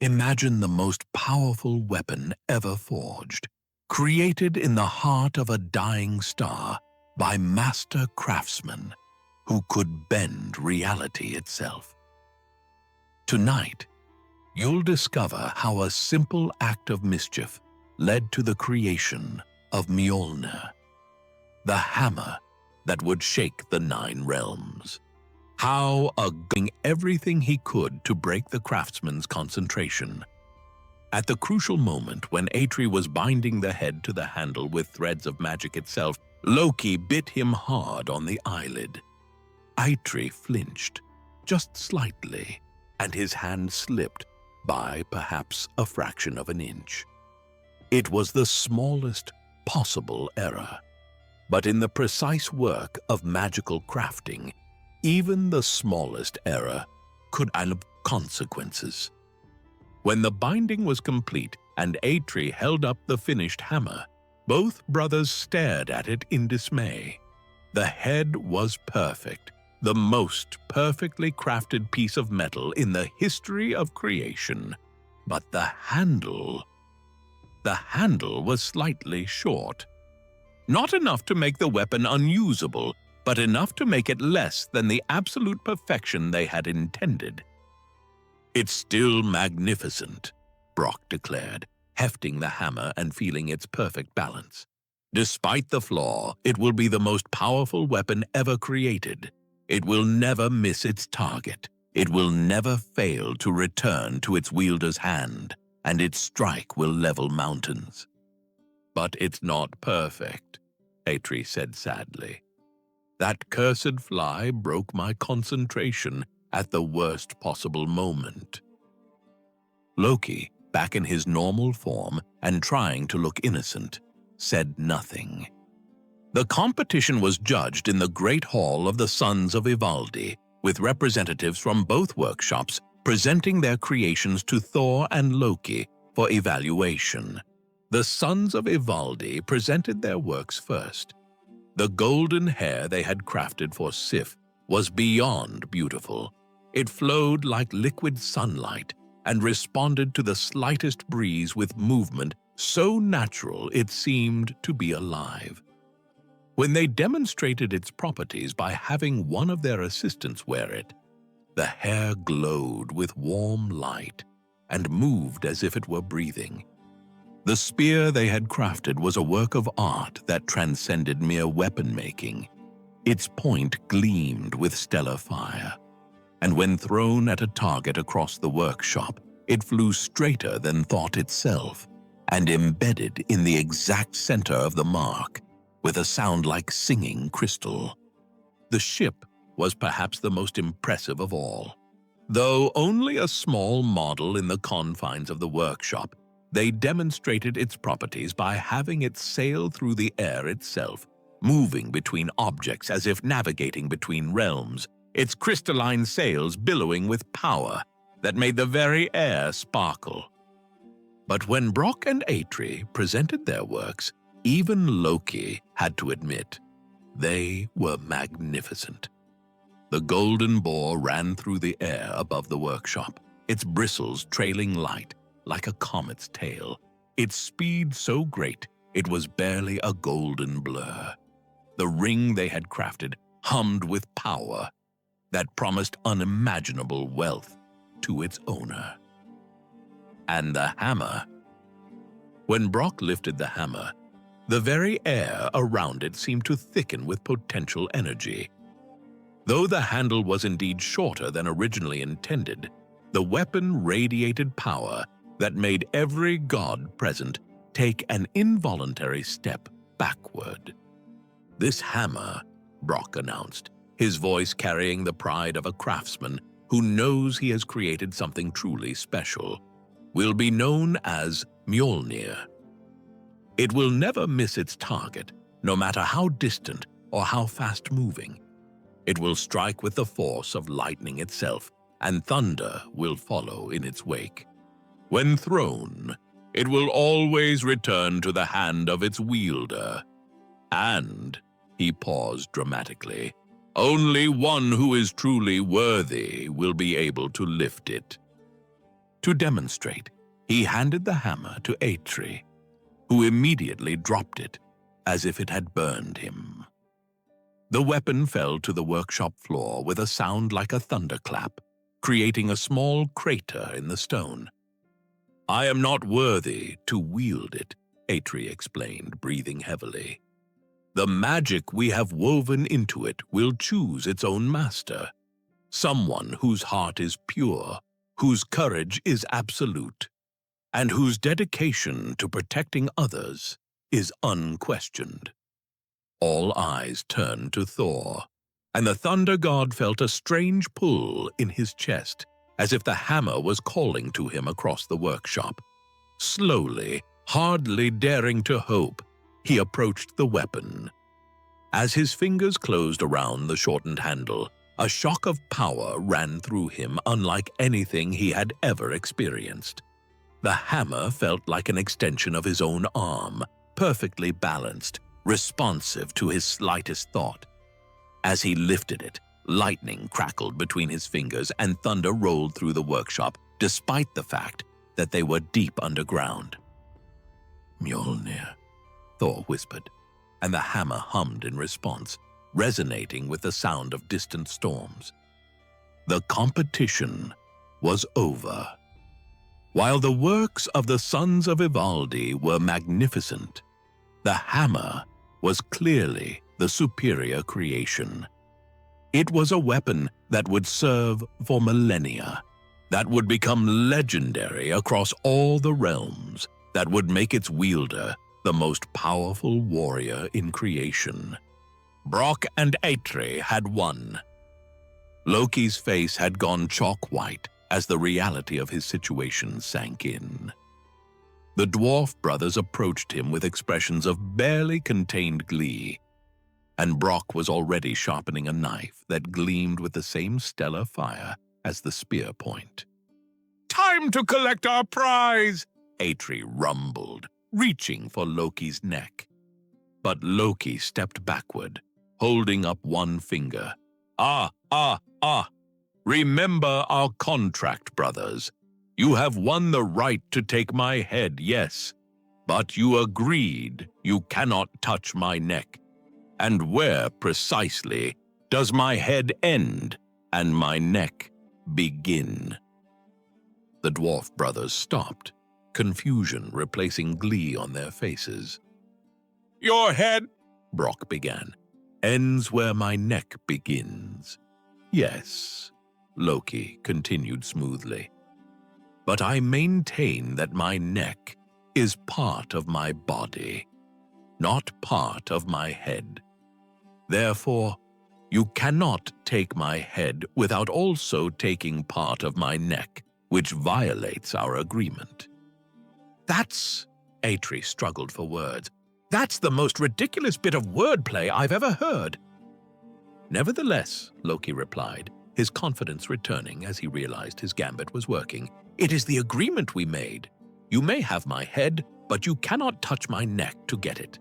Imagine the most powerful weapon ever forged, created in the heart of a dying star by master craftsmen who could bend reality itself. Tonight, you'll discover how a simple act of mischief led to the creation of Mjolnir, the hammer that would shake the 9 realms. How doing everything he could to break the craftsman's concentration. At the crucial moment when Atri was binding the head to the handle with threads of magic itself, Loki bit him hard on the eyelid. Atri flinched, just slightly, and his hand slipped by perhaps a fraction of an inch. It was the smallest possible error, but in the precise work of magical crafting, even the smallest error could have consequences. When the binding was complete and Atri held up the finished hammer, both brothers stared at it in dismay. The head was perfect, the most perfectly crafted piece of metal in the history of creation. But the handle was slightly short. Not enough to make the weapon unusable, but enough to make it less than the absolute perfection they had intended. "It's still magnificent," Brock declared, hefting the hammer and feeling its perfect balance. "Despite the flaw, it will be the most powerful weapon ever created. It will never miss its target. It will never fail to return to its wielder's hand, and its strike will level mountains." "But it's not perfect," Atri said sadly. "That cursed fly broke my concentration at the worst possible moment." Loki, back in his normal form and trying to look innocent, said nothing. The competition was judged in the Great Hall of the Sons of Ivaldi, with representatives from both workshops presenting their creations to Thor and Loki for evaluation. The Sons of Ivaldi presented their works first. The golden hair they had crafted for Sif was beyond beautiful. It flowed like liquid sunlight and responded to the slightest breeze with movement so natural it seemed to be alive. When they demonstrated its properties by having one of their assistants wear it, the hair glowed with warm light and moved as if it were breathing. The spear they had crafted was a work of art that transcended mere weapon-making. Its point gleamed with stellar fire, and when thrown at a target across the workshop, it flew straighter than thought itself and embedded in the exact center of the mark with a sound like singing crystal. The ship was perhaps the most impressive of all. Though only a small model in the confines of the workshop, they demonstrated its properties by having it sail through the air itself, moving between objects as if navigating between realms, its crystalline sails billowing with power that made the very air sparkle. But when Brock and Atri presented their works, even Loki had to admit they were magnificent. The golden boar ran through the air above the workshop, its bristles trailing light like a comet's tail, its speed so great it was barely a golden blur. The ring they had crafted hummed with power that promised unimaginable wealth to its owner. And the hammer. When Brock lifted the hammer, the very air around it seemed to thicken with potential energy. Though the handle was indeed shorter than originally intended, the weapon radiated power that made every god present take an involuntary step backward. "This hammer," Brock announced, his voice carrying the pride of a craftsman who knows he has created something truly special, "will be known as Mjolnir. It will never miss its target, no matter how distant or how fast-moving. It will strike with the force of lightning itself, and thunder will follow in its wake. When thrown, it will always return to the hand of its wielder. And," he paused dramatically, "only one who is truly worthy will be able to lift it." To demonstrate, he handed the hammer to Eitri, who immediately dropped it as if it had burned him. The weapon fell to the workshop floor with a sound like a thunderclap, creating a small crater in the stone. "I am not worthy to wield it," Eitri explained, breathing heavily. "The magic we have woven into it will choose its own master, someone whose heart is pure, whose courage is absolute, and whose dedication to protecting others is unquestioned." All eyes turned to Thor, and the thunder god felt a strange pull in his chest, as if the hammer was calling to him across the workshop. Slowly, hardly daring to hope, he approached the weapon. As his fingers closed around the shortened handle, a shock of power ran through him unlike anything he had ever experienced. The hammer felt like an extension of his own arm, perfectly balanced, responsive to his slightest thought. As he lifted it, lightning crackled between his fingers and thunder rolled through the workshop, despite the fact that they were deep underground. "Mjolnir," Thor whispered, and the hammer hummed in response, resonating with the sound of distant storms. The competition was over. While the works of the Sons of Ivaldi were magnificent, the hammer was clearly the superior creation. It was a weapon that would serve for millennia, that would become legendary across all the realms, that would make its wielder the most powerful warrior in creation. Brock and Eitri had won. Loki's face had gone chalk white as the reality of his situation sank in. The dwarf brothers approached him with expressions of barely contained glee, and Brock was already sharpening a knife that gleamed with the same stellar fire as the spear point. "Time to collect our prize!" Eitri rumbled, reaching for Loki's neck. But Loki stepped backward, holding up one finger. Ah! Remember our contract, brothers. You have won the right to take my head, yes, but you agreed you cannot touch my neck. And where, precisely, does my head end and my neck begin?" The dwarf brothers stopped, confusion replacing glee on their faces. "Your head," Brock began, "ends where my neck begins. Yes," Loki continued smoothly, "but I maintain that my neck is part of my body, not part of my head. Therefore, you cannot take my head without also taking part of my neck, which violates our agreement." "That's," Eitri struggled for words, "that's the most ridiculous bit of wordplay I've ever heard." "Nevertheless," Loki replied, his confidence returning as he realized his gambit was working, "it is the agreement we made. You may have my head, but you cannot touch my neck to get it."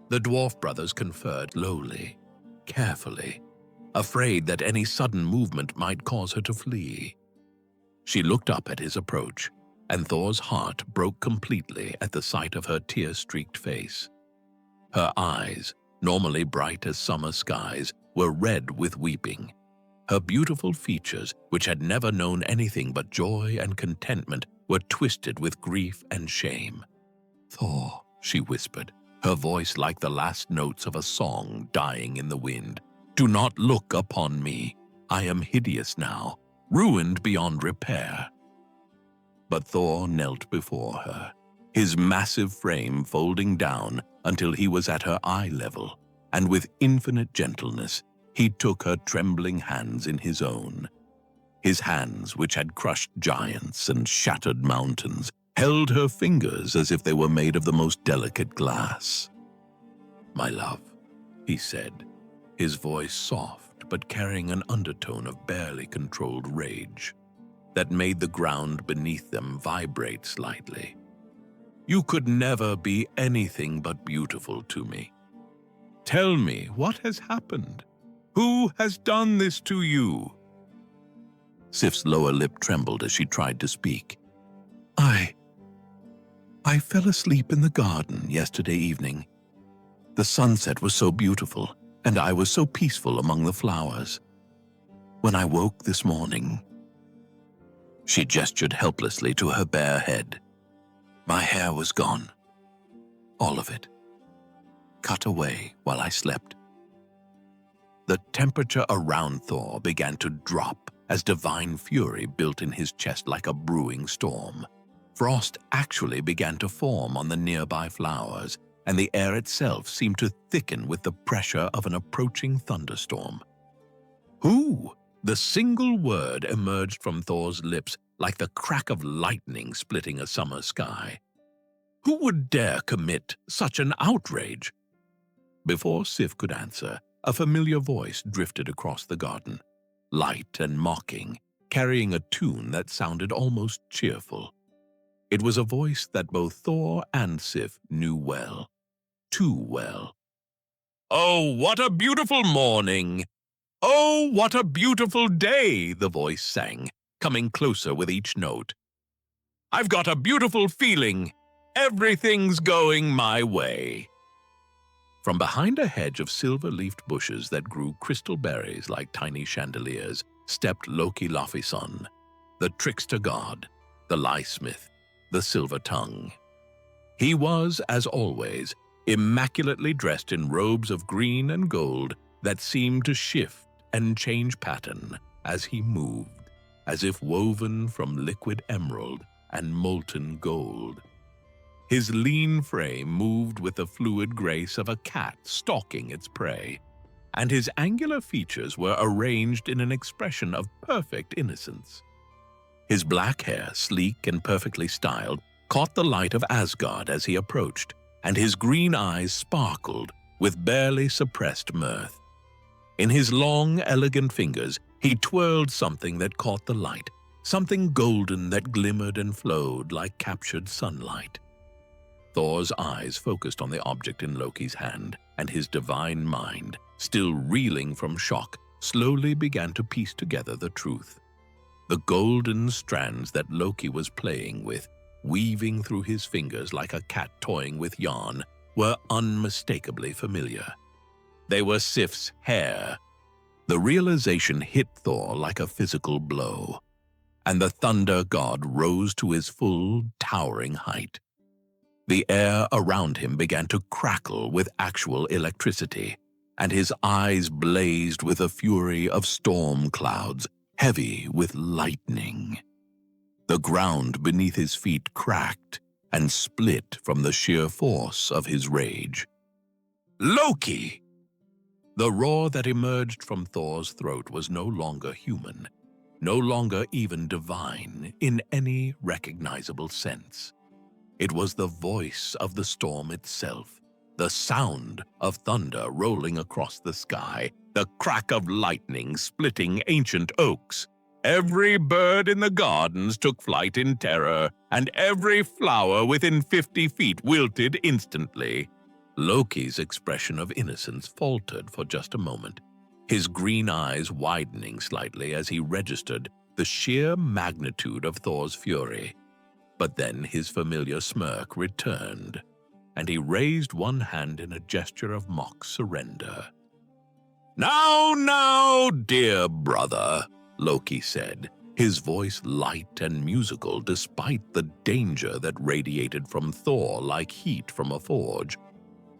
The dwarf brothers conferred lowly, carefully, afraid that any sudden movement might cause her to flee. She looked up at his approach, and Thor's heart broke completely at the sight of her tear-streaked face. Her eyes, normally bright as summer skies, were red with weeping. Her beautiful features, which had never known anything but joy and contentment, were twisted with grief and shame. "Thor," she whispered, her voice like the last notes of a song dying in the wind, "do not look upon me. I am hideous now, ruined beyond repair." But Thor knelt before her, his massive frame folding down until he was at her eye level, and with infinite gentleness, he took her trembling hands in his own. His hands, which had crushed giants and shattered mountains, held her fingers as if they were made of the most delicate glass. "My love," he said, his voice soft but carrying an undertone of barely controlled rage that made the ground beneath them vibrate slightly. "You could never be anything but beautiful to me. Tell me what has happened. Who has done this to you?" Sif's lower lip trembled as she tried to speak. I fell asleep in the garden yesterday evening. The sunset was so beautiful, and I was so peaceful among the flowers. When I woke this morning, she gestured helplessly to her bare head. My hair was gone. All of it. Cut away while I slept. The temperature around Thor began to drop as divine fury built in his chest like a brewing storm. Frost actually began to form on the nearby flowers, and the air itself seemed to thicken with the pressure of an approaching thunderstorm. Who? The single word emerged from Thor's lips like the crack of lightning splitting a summer sky. Who would dare commit such an outrage? Before Sif could answer, a familiar voice drifted across the garden, light and mocking, carrying a tune that sounded almost cheerful. It was a voice that both Thor and Sif knew well, too well. "Oh, what a beautiful morning! Oh, what a beautiful day!" the voice sang, coming closer with each note. "I've got a beautiful feeling. Everything's going my way." From behind a hedge of silver-leafed bushes that grew crystal berries like tiny chandeliers stepped Loki Laufeyson, the trickster god, the lie-smith, the silver tongue. He was, as always, immaculately dressed in robes of green and gold that seemed to shift and change pattern as he moved, as if woven from liquid emerald and molten gold. His lean frame moved with the fluid grace of a cat stalking its prey, and his angular features were arranged in an expression of perfect innocence. His black hair, sleek and perfectly styled, caught the light of Asgard as he approached, and his green eyes sparkled with barely suppressed mirth. In his long, elegant fingers, he twirled something that caught the light, something golden that glimmered and flowed like captured sunlight. Thor's eyes focused on the object in Loki's hand, and his divine mind, still reeling from shock, slowly began to piece together the truth. The golden strands that Loki was playing with, weaving through his fingers like a cat toying with yarn, were unmistakably familiar. They were Sif's hair. The realization hit Thor like a physical blow, and the thunder god rose to his full, towering height. The air around him began to crackle with actual electricity, and his eyes blazed with a fury of storm clouds, heavy with lightning. The ground beneath his feet cracked and split from the sheer force of his rage. "Loki!" The roar that emerged from Thor's throat was no longer human, no longer even divine in any recognizable sense. It was the voice of the storm itself, the sound of thunder rolling across the sky, the crack of lightning splitting ancient oaks. Every bird in the gardens took flight in terror, and every flower within 50 feet wilted instantly. Loki's expression of innocence faltered for just a moment, his green eyes widening slightly as he registered the sheer magnitude of Thor's fury. But then his familiar smirk returned, and he raised one hand in a gesture of mock surrender. Now, dear brother," Loki said, his voice light and musical despite the danger that radiated from Thor like heat from a forge.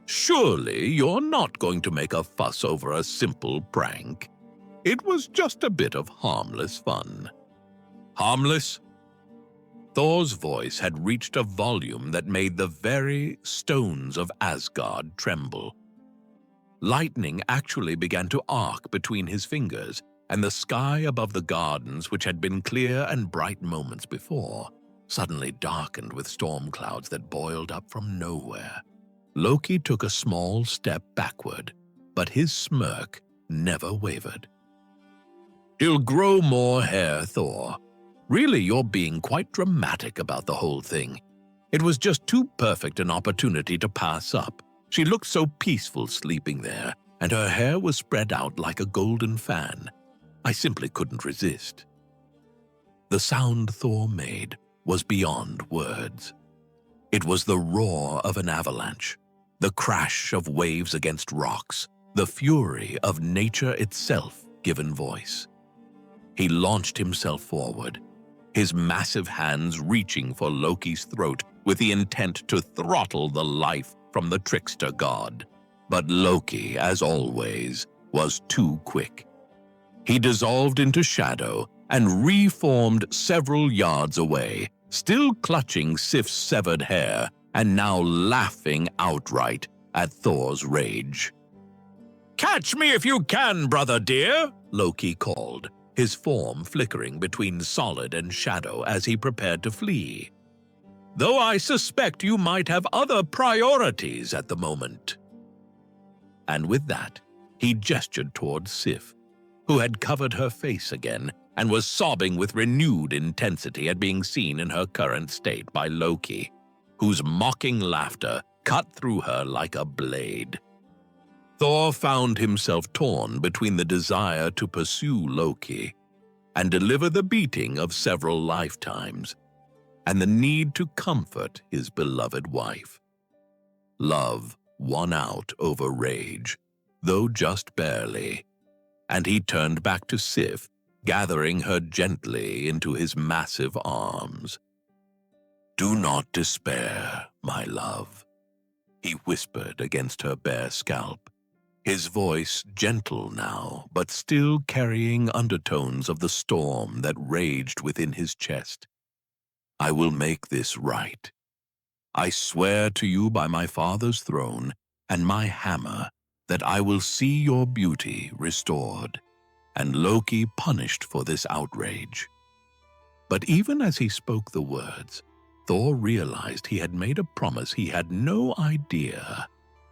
"Surely you're not going to make a fuss over a simple prank. It was just a bit of harmless fun." "Harmless?" Thor's voice had reached a volume that made the very stones of Asgard tremble. Lightning actually began to arc between his fingers, and the sky above the gardens, which had been clear and bright moments before, suddenly darkened with storm clouds that boiled up from nowhere. Loki took a small step backward, but his smirk never wavered. "He'll grow more hair, Thor. Really, you're being quite dramatic about the whole thing. It was just too perfect an opportunity to pass up. She looked so peaceful sleeping there, and her hair was spread out like a golden fan. I simply couldn't resist." The sound Thor made was beyond words. It was the roar of an avalanche, the crash of waves against rocks, the fury of nature itself given voice. He launched himself forward, his massive hands reaching for Loki's throat with the intent to throttle the life from the trickster god. But Loki, as always, was too quick. He dissolved into shadow and reformed several yards away, still clutching Sif's severed hair and now laughing outright at Thor's rage. "Catch me if you can, brother dear," Loki called, his form flickering between solid and shadow as he prepared to flee. "Though I suspect you might have other priorities at the moment." And with that, he gestured towards Sif, who had covered her face again and was sobbing with renewed intensity at being seen in her current state by Loki, whose mocking laughter cut through her like a blade. Thor found himself torn between the desire to pursue Loki and deliver the beating of several lifetimes, and the need to comfort his beloved wife. Love won out over rage, though just barely, and he turned back to Sif, gathering her gently into his massive arms. "Do not despair, my love," he whispered against her bare scalp, his voice gentle now, but still carrying undertones of the storm that raged within his chest. "I will make this right. I swear to you by my father's throne and my hammer that I will see your beauty restored, and Loki punished for this outrage." But even as he spoke the words, Thor realized he had made a promise he had no idea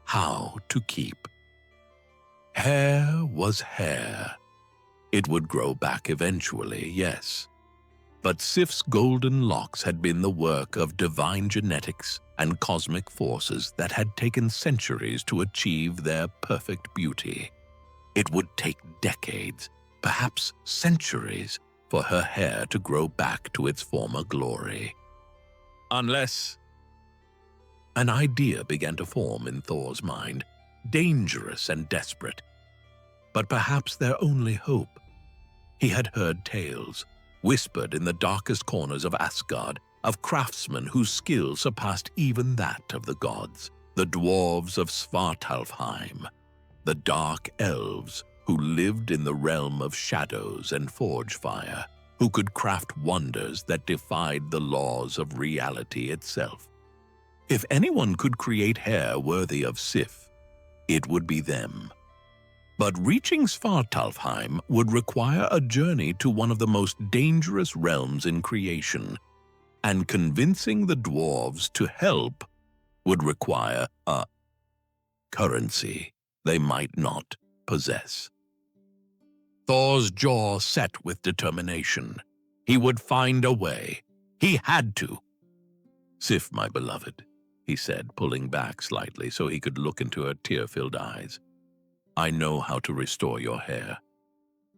how to keep. Hair was hair. It would grow back eventually, yes. But Sif's golden locks had been the work of divine genetics and cosmic forces that had taken centuries to achieve their perfect beauty. It would take decades, perhaps centuries, for her hair to grow back to its former glory. Unless... An idea began to form in Thor's mind, dangerous and desperate, but perhaps their only hope. He had heard tales, whispered in the darkest corners of Asgard, of craftsmen whose skill surpassed even that of the gods, the dwarves of Svartalfheim, the dark elves who lived in the realm of shadows and forge fire, who could craft wonders that defied the laws of reality itself. If anyone could create hair worthy of Sif, it would be them. But reaching Svartalfheim would require a journey to one of the most dangerous realms in creation, and convincing the dwarves to help would require a currency they might not possess. Thor's jaw set with determination. He would find a way. He had to. "Sif, my beloved," he said, pulling back slightly so he could look into her tear-filled eyes. "I know how to restore your hair.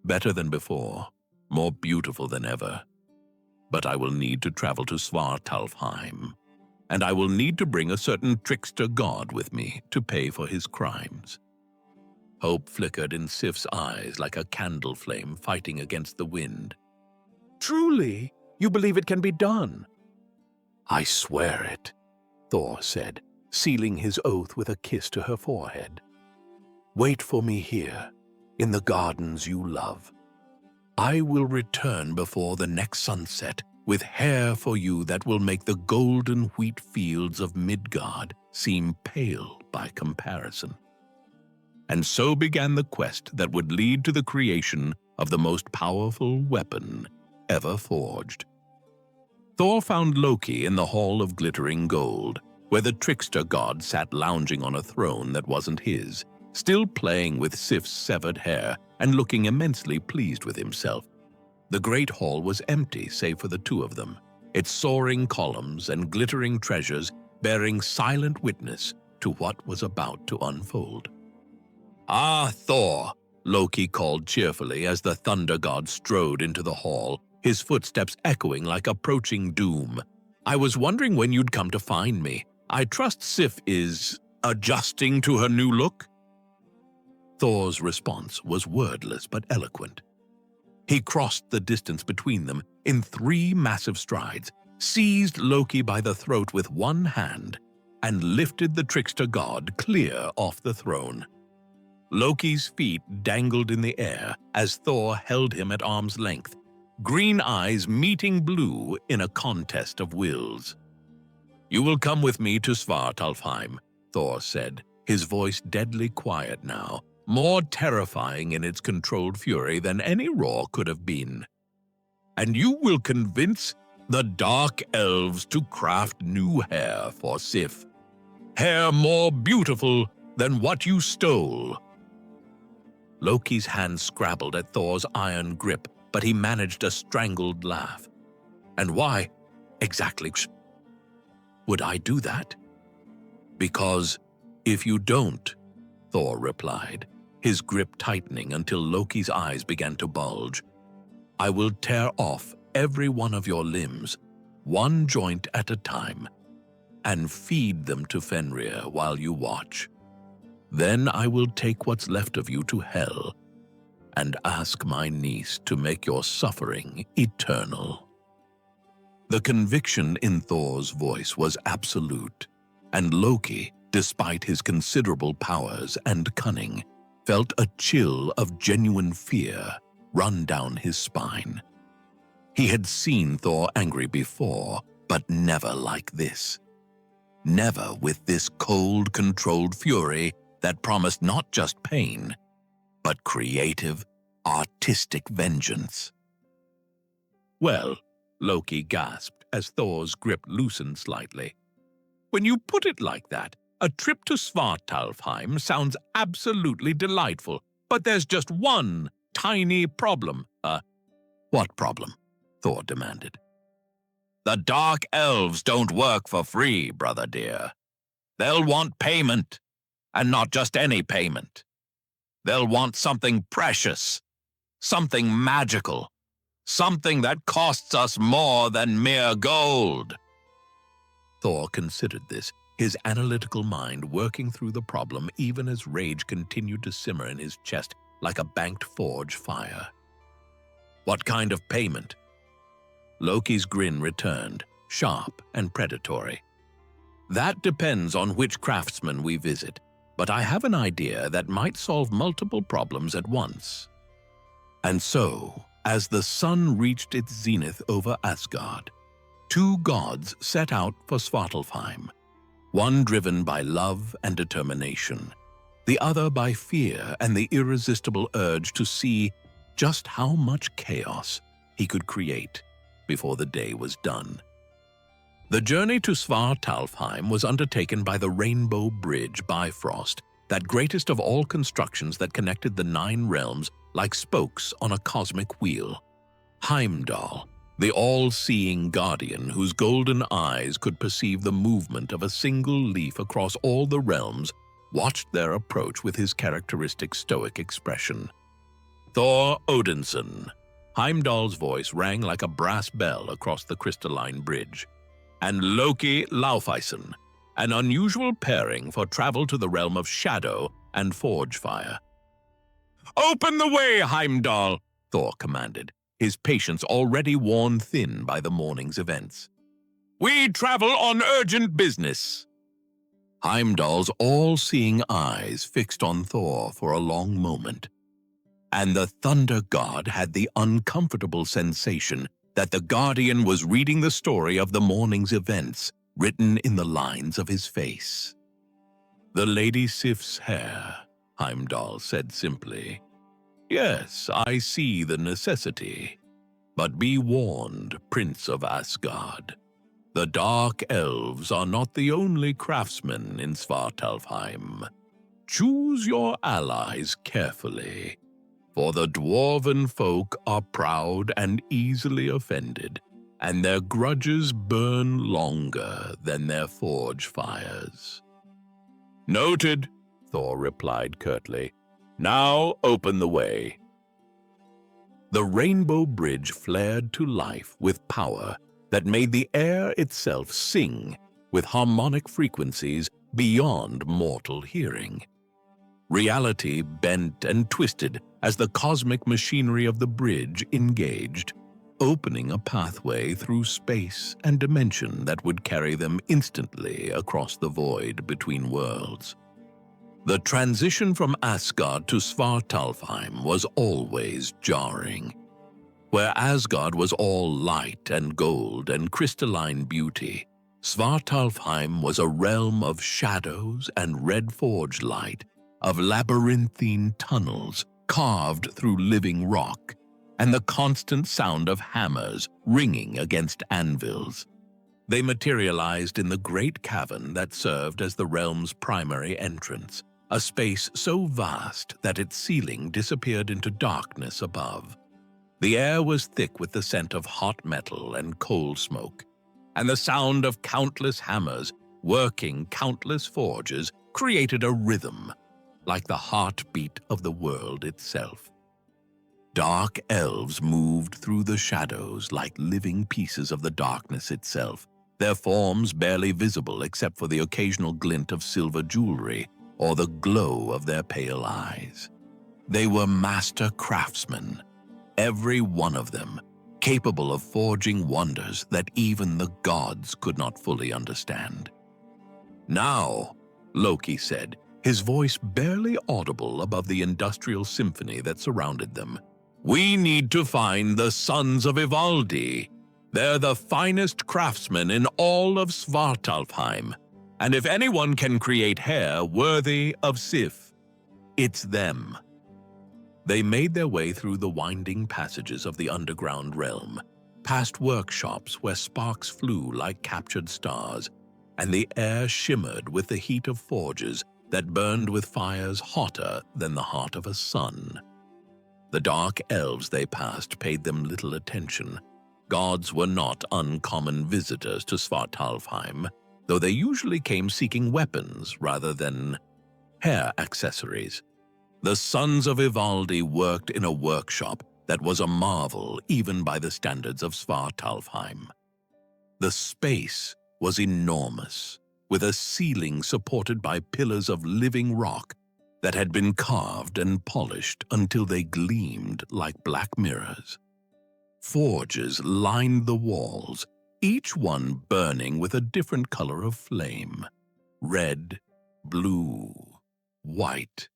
Better than before, more beautiful than ever. But I will need to travel to Svartalfheim, and I will need to bring a certain trickster god with me to pay for his crimes." Hope flickered in Sif's eyes like a candle flame fighting against the wind. "Truly, you believe it can be done?" "I swear it," Thor said, sealing his oath with a kiss to her forehead. "Wait for me here, in the gardens you love. I will return before the next sunset with hair for you that will make the golden wheat fields of Midgard seem pale by comparison." And so began the quest that would lead to the creation of the most powerful weapon ever forged. Thor found Loki in the Hall of Glittering Gold, where the trickster god sat lounging on a throne that wasn't his, still playing with Sif's severed hair and looking immensely pleased with himself. The great hall was empty save for the two of them, its soaring columns and glittering treasures bearing silent witness to what was about to unfold. "Ah, Thor," Loki called cheerfully as the thunder god strode into the hall, his footsteps echoing like approaching doom. "I was wondering when you'd come to find me. I trust Sif is adjusting to her new look?" Thor's response was wordless but eloquent. He crossed the distance between them in 3 massive strides, seized Loki by the throat with one hand, and lifted the trickster god clear off the throne. Loki's feet dangled in the air as Thor held him at arm's length, green eyes meeting blue in a contest of wills. "You will come with me to Svartalfheim," Thor said, his voice deadly quiet now, more terrifying in its controlled fury than any roar could have been. "And you will convince the dark elves to craft new hair for Sif. Hair more beautiful than what you stole." Loki's hand scrabbled at Thor's iron grip, but he managed a strangled laugh. "And why, exactly, would I do that?" "Because if you don't," Thor replied, his grip tightening until Loki's eyes began to bulge, "I will tear off every one of your limbs, one joint at a time, and feed them to Fenrir while you watch. Then I will take what's left of you to hell and ask my niece to make your suffering eternal." The conviction in Thor's voice was absolute, and Loki, despite his considerable powers and cunning, felt a chill of genuine fear run down his spine. He had seen Thor angry before, but never like this. Never with this cold, controlled fury that promised not just pain, but creative, artistic vengeance. "Well," Loki gasped as Thor's grip loosened slightly, "when you put it like that, a trip to Svartalfheim sounds absolutely delightful, but there's just one tiny problem." What problem?" Thor demanded. "The dark elves don't work for free, brother dear. They'll want payment, and not just any payment. They'll want something precious, something magical, something that costs us more than mere gold." Thor considered this, his analytical mind working through the problem even as rage continued to simmer in his chest like a banked forge fire. "What kind of payment?" Loki's grin returned, sharp and predatory. "That depends on which craftsman we visit, but I have an idea that might solve multiple problems at once." And so, as the sun reached its zenith over Asgard, 2 gods set out for Svartalfheim, one driven by love and determination, the other by fear and the irresistible urge to see just how much chaos he could create before the day was done. The journey to Svartalfheim was undertaken by the Rainbow Bridge Bifrost, that greatest of all constructions that connected the 9 realms like spokes on a cosmic wheel. Heimdall, the all-seeing guardian whose golden eyes could perceive the movement of a single leaf across all the realms, watched their approach with his characteristic stoic expression. "Thor Odinson," Heimdall's voice rang like a brass bell across the crystalline bridge, "and Loki Laufeyson, an unusual pairing for travel to the realm of shadow and forge fire." "Open the way, Heimdall," Thor commanded, his patience already worn thin by the morning's events. "We travel on urgent business." Heimdall's all-seeing eyes fixed on Thor for a long moment, and the Thunder God had the uncomfortable sensation that the Guardian was reading the story of the morning's events written in the lines of his face. "The Lady Sif's hair," Heimdall said simply. "Yes, I see the necessity. But be warned, Prince of Asgard. The Dark Elves are not the only craftsmen in Svartalfheim. Choose your allies carefully, for the dwarven folk are proud and easily offended, and their grudges burn longer than their forge fires." "Noted," Thor replied curtly. "Now open the way." The rainbow bridge flared to life with power that made the air itself sing with harmonic frequencies beyond mortal hearing. Reality bent and twisted as the cosmic machinery of the bridge engaged, opening a pathway through space and dimension that would carry them instantly across the void between worlds. The transition from Asgard to Svartalfheim was always jarring. Where Asgard was all light and gold and crystalline beauty, Svartalfheim was a realm of shadows and red forged light, of labyrinthine tunnels carved through living rock, and the constant sound of hammers ringing against anvils. They materialized in the great cavern that served as the realm's primary entrance, a space so vast that its ceiling disappeared into darkness above. The air was thick with the scent of hot metal and coal smoke, and the sound of countless hammers working countless forges created a rhythm, like the heartbeat of the world itself. Dark elves moved through the shadows like living pieces of the darkness itself, their forms barely visible except for the occasional glint of silver jewelry or the glow of their pale eyes. They were master craftsmen, every one of them capable of forging wonders that even the gods could not fully understand. "Now," Loki said, his voice barely audible above the industrial symphony that surrounded them, "we need to find the Sons of Ivaldi. They're the finest craftsmen in all of Svartalfheim, and if anyone can create hair worthy of Sif, it's them." They made their way through the winding passages of the underground realm, past workshops where sparks flew like captured stars, and the air shimmered with the heat of forges that burned with fires hotter than the heart of a sun. The dark elves they passed paid them little attention. Gods were not uncommon visitors to Svartalfheim, though they usually came seeking weapons rather than hair accessories. The Sons of Ivaldi worked in a workshop that was a marvel even by the standards of Svartalfheim. The space was enormous, with a ceiling supported by pillars of living rock that had been carved and polished until they gleamed like black mirrors. Forges lined the walls, each one burning with a different color of flame: red, blue, white,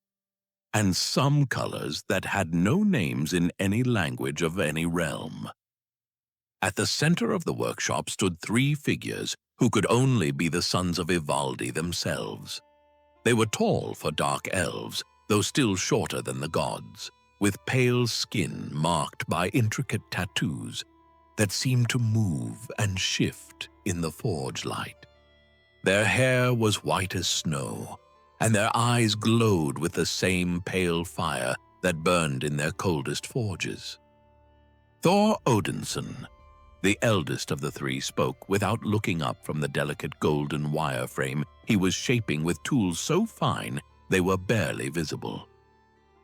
and some colors that had no names in any language of any realm. At the center of the workshop stood three figures who could only be the Sons of Ivaldi themselves. They were tall for dark elves, though still shorter than the gods, with pale skin marked by intricate tattoos that seemed to move and shift in the forge light. Their hair was white as snow, and their eyes glowed with the same pale fire that burned in their coldest forges. Thor Odinson, the eldest of the three, spoke without looking up from the delicate golden wire frame he was shaping with tools so fine they were barely visible.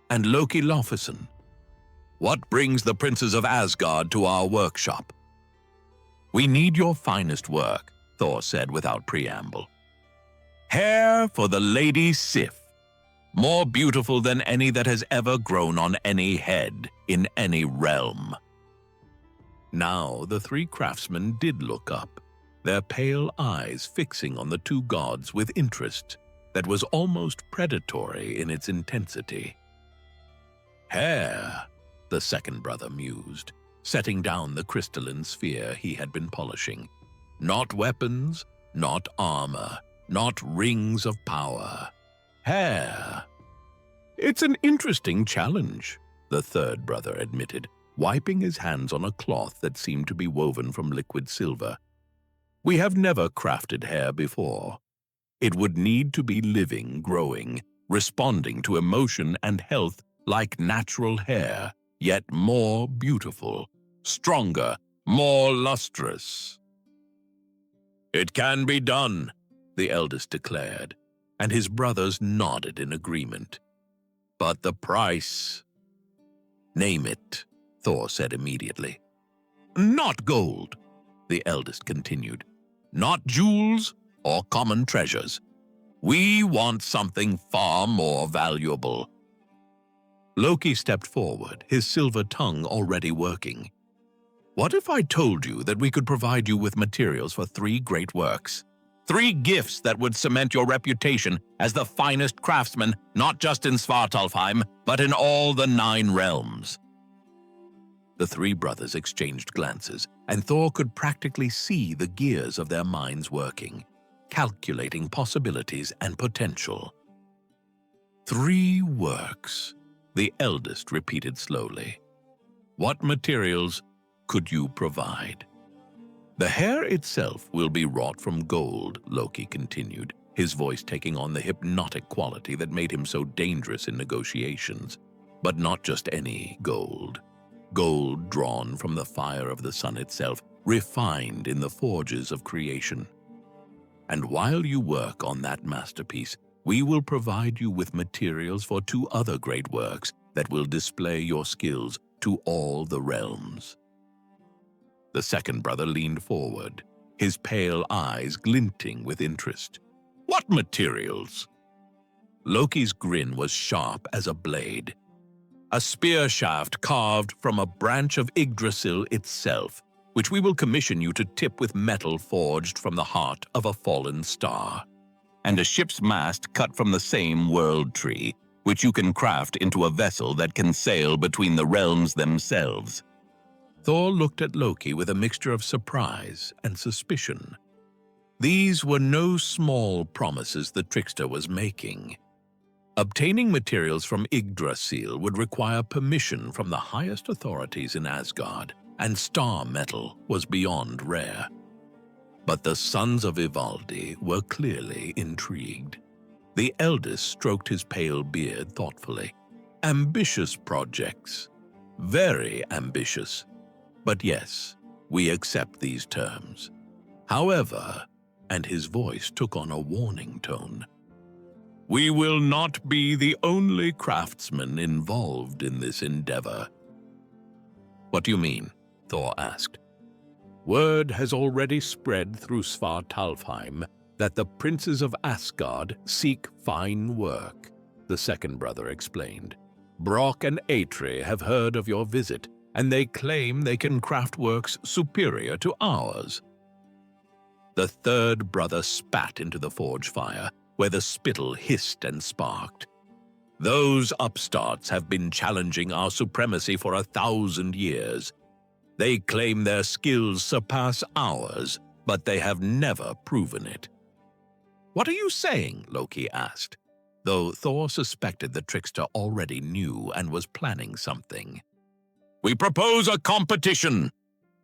And Loki Laufeyson, "What brings the princes of Asgard to our workshop?" "We need your finest work," Thor said without preamble. "Hair for the Lady Sif, more beautiful than any that has ever grown on any head in any realm." Now the three craftsmen did look up, their pale eyes fixing on the two gods with interest that was almost predatory in its intensity. "Hair," the second brother mused, setting down the crystalline sphere he had been polishing. "Not weapons, not armor, not rings of power. Hair." "It's an interesting challenge," the third brother admitted, wiping his hands on a cloth that seemed to be woven from liquid silver. "We have never crafted hair before. It would need to be living, growing, responding to emotion and health like natural hair, yet more beautiful, stronger, more lustrous." "It can be done," the eldest declared, and his brothers nodded in agreement. "But the price—" "Name it," Thor said immediately. Not gold, the eldest continued. Not jewels or common treasures. We want something far more valuable. Loki stepped forward, his silver tongue already working. What if I told you that we could provide you with materials for 3 great works? 3 gifts that would cement your reputation as the finest craftsman, not just in Svartalfheim, but in all the 9 realms. The 3 brothers exchanged glances, and Thor could practically see the gears of their minds working, calculating possibilities and potential. 3 works, the eldest repeated slowly. What materials could you provide? The hair itself will be wrought from gold, Loki continued, his voice taking on the hypnotic quality that made him so dangerous in negotiations. But not just any gold. Gold drawn from the fire of the sun itself, refined in the forges of creation. And while you work on that masterpiece, we will provide you with materials for 2 other great works that will display your skills to all the realms. The second brother leaned forward, his pale eyes glinting with interest. What materials? Loki's grin was sharp as a blade. A spear shaft carved from a branch of Yggdrasil itself, which we will commission you to tip with metal forged from the heart of a fallen star. And a ship's mast cut from the same world tree, which you can craft into a vessel that can sail between the realms themselves. Thor looked at Loki with a mixture of surprise and suspicion. These were no small promises the trickster was making. Obtaining materials from Yggdrasil would require permission from the highest authorities in Asgard, and star metal was beyond rare. But the Sons of Ivaldi were clearly intrigued. The eldest stroked his pale beard thoughtfully. Ambitious projects. Very ambitious. But yes, we accept these terms. However, and his voice took on a warning tone, we will not be the only craftsmen involved in this endeavor. What do you mean? Thor asked. Word has already spread through Svartalfheim that the princes of Asgard seek fine work, the second brother explained. Brock and Atri have heard of your visit, and they claim they can craft works superior to ours. The third brother spat into the forge fire, where the spittle hissed and sparked. Those upstarts have been challenging our supremacy for 1,000 years. They claim their skills surpass ours, but they have never proven it. What are you saying? Loki asked, though Thor suspected the trickster already knew and was planning something. We propose a competition,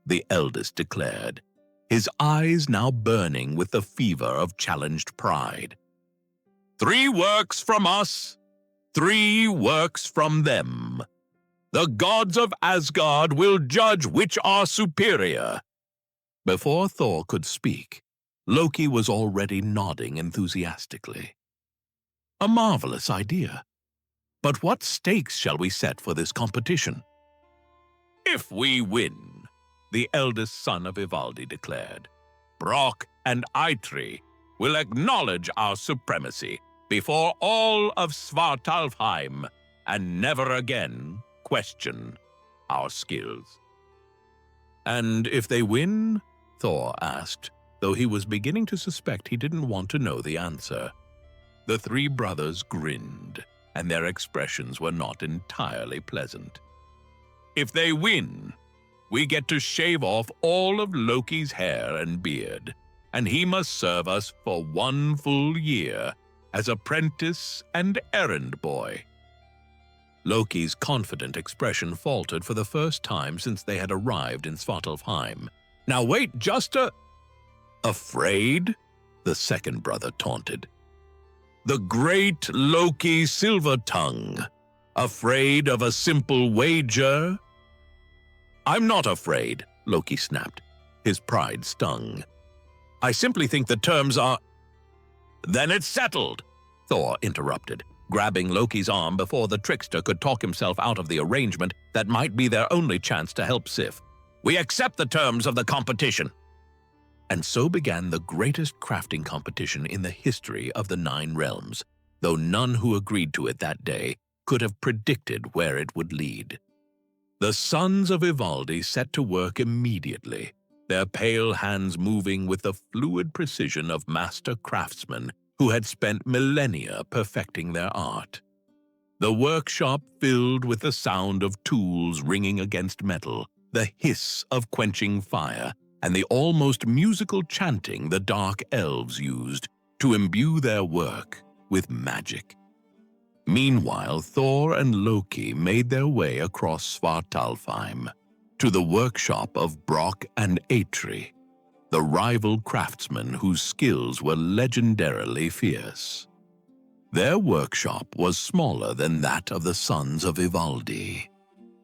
the eldest declared, his eyes now burning with the fever of challenged pride. 3 works from us, 3 works from them. The gods of Asgard will judge which are superior. Before Thor could speak, Loki was already nodding enthusiastically. A marvelous idea. But what stakes shall we set for this competition? If we win, the eldest son of Ivaldi declared, Brock and Eitri will acknowledge our supremacy before all of Svartalfheim and never again question our skills. And if they win? Thor asked, though he was beginning to suspect he didn't want to know the answer. The 3 brothers grinned, and their expressions were not entirely pleasant. If they win, we get to shave off all of Loki's hair and beard, and he must serve us for 1 full year as apprentice and errand boy. Loki's confident expression faltered for the first time since they had arrived in Svartalfheim. Now wait just a... Afraid? The second brother taunted. The great Loki Silvertongue. Afraid of a simple wager? I'm not afraid, Loki snapped. His pride stung. I simply think the terms are... Then it's settled, Thor interrupted, grabbing Loki's arm before the trickster could talk himself out of the arrangement that might be their only chance to help Sif. "We accept the terms of the competition." And so began the greatest crafting competition in the history of the Nine Realms, though none who agreed to it that day could have predicted where it would lead. The Sons of Ivaldi set to work immediately, their pale hands moving with the fluid precision of master craftsmen who had spent millennia perfecting their art. The workshop filled with the sound of tools ringing against metal, the hiss of quenching fire, and the almost musical chanting the dark elves used to imbue their work with magic. Meanwhile, Thor and Loki made their way across Svartalfheim to the workshop of Brock and Eitri, the rival craftsmen whose skills were legendarily fierce. Their workshop was smaller than that of the Sons of Ivaldi,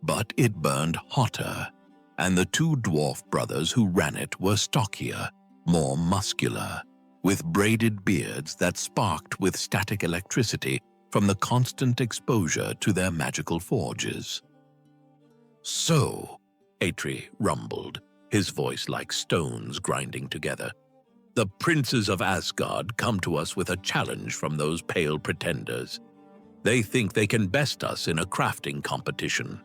but it burned hotter, and the two dwarf brothers who ran it were stockier, more muscular, with braided beards that sparked with static electricity from the constant exposure to their magical forges. "So," Eitri rumbled, his voice like stones grinding together, "the princes of Asgard come to us with a challenge from those pale pretenders. They think they can best us in a crafting competition."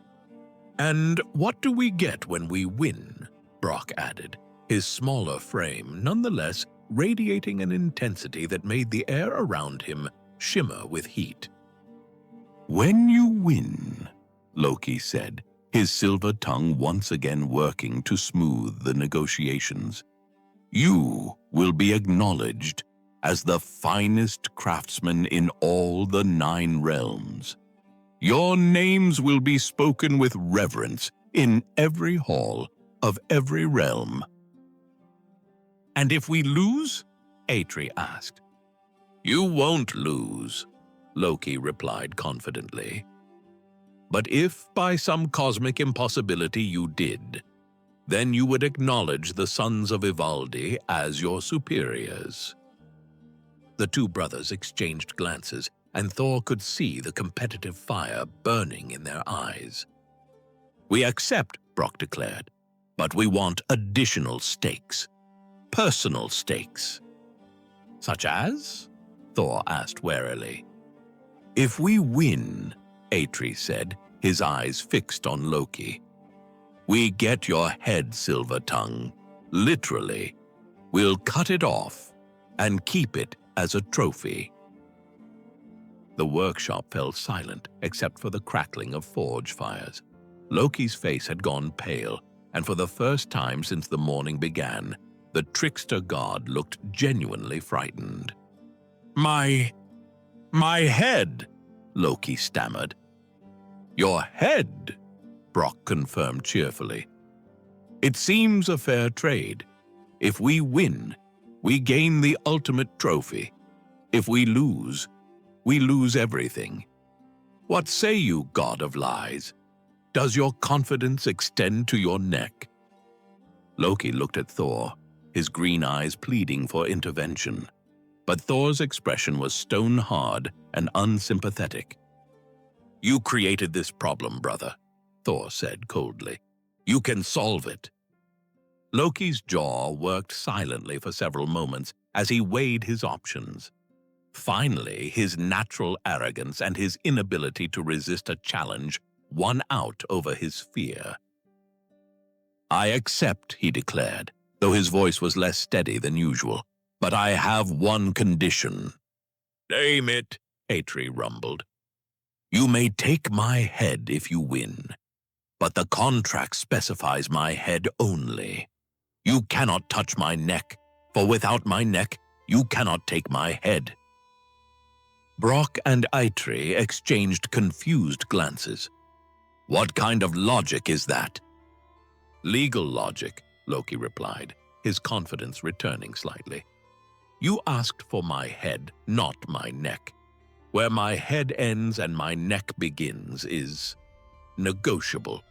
"And what do we get when we win?" Brock added, his smaller frame nonetheless radiating an intensity that made the air around him shimmer with heat. "When you win," Loki said, his silver tongue once again working to smooth the negotiations, "you will be acknowledged as the finest craftsman in all the Nine Realms. Your names will be spoken with reverence in every hall of every realm." "And if we lose?" Eitri asked. "You won't lose," Loki replied confidently. "But if by some cosmic impossibility you did, then you would acknowledge the Sons of Ivaldi as your superiors." The two brothers exchanged glances, and Thor could see the competitive fire burning in their eyes. "We accept," Brock declared, "but we want additional stakes. Personal stakes." "Such as?" Thor asked warily. "If we win," Eitri said, his eyes fixed on Loki, "we get your head, Silver Tongue. Literally. We'll cut it off and keep it as a trophy." The workshop fell silent except for the crackling of forge fires. Loki's face had gone pale, and for the first time since the morning began, the trickster god looked genuinely frightened. My head," Loki stammered. "Your head," Brock confirmed cheerfully. "It seems a fair trade. If we win, we gain the ultimate trophy. If we lose everything. What say you, God of Lies? Does your confidence extend to your neck?" Loki looked at Thor, his green eyes pleading for intervention. But Thor's expression was stone-hard and unsympathetic. "You created this problem, brother," Thor said coldly. "You can solve it." Loki's jaw worked silently for several moments as he weighed his options. Finally, his natural arrogance and his inability to resist a challenge won out over his fear. "I accept," he declared, though his voice was less steady than usual. "But I have one condition." "Name it," Eitri rumbled. "You may take my head if you win, but the contract specifies my head only. You cannot touch my neck, for without my neck, you cannot take my head." Brock and Eitri exchanged confused glances. "What kind of logic is that?" "Legal logic," Loki replied, his confidence returning slightly. "You asked for my head, not my neck. Where my head ends and my neck begins is negotiable."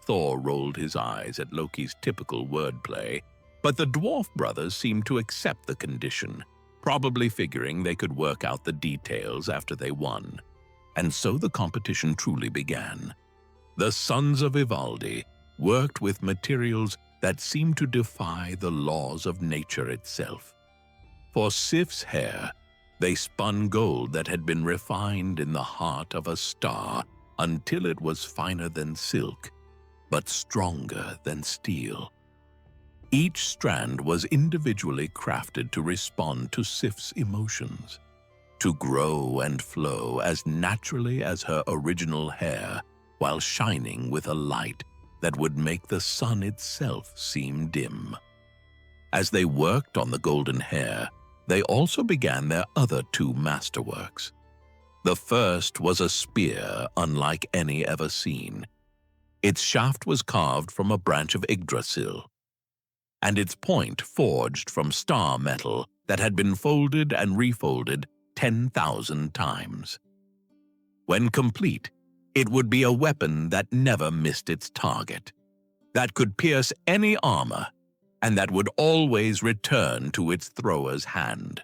Thor rolled his eyes at Loki's typical wordplay, but the dwarf brothers seemed to accept the condition, probably figuring they could work out the details after they won. And so the competition truly began. The Sons of Ivaldi worked with materials that seemed to defy the laws of nature itself. For Sif's hair, they spun gold that had been refined in the heart of a star until it was finer than silk, but stronger than steel. Each strand was individually crafted to respond to Sif's emotions, to grow and flow as naturally as her original hair, while shining with a light that would make the sun itself seem dim. As they worked on the golden hair, they also began their other two masterworks. The first was a spear unlike any ever seen. Its shaft was carved from a branch of Yggdrasil, and its point forged from star metal that had been folded and refolded 10,000 times. When complete, it would be a weapon that never missed its target, that could pierce any armor, and that would always return to its thrower's hand.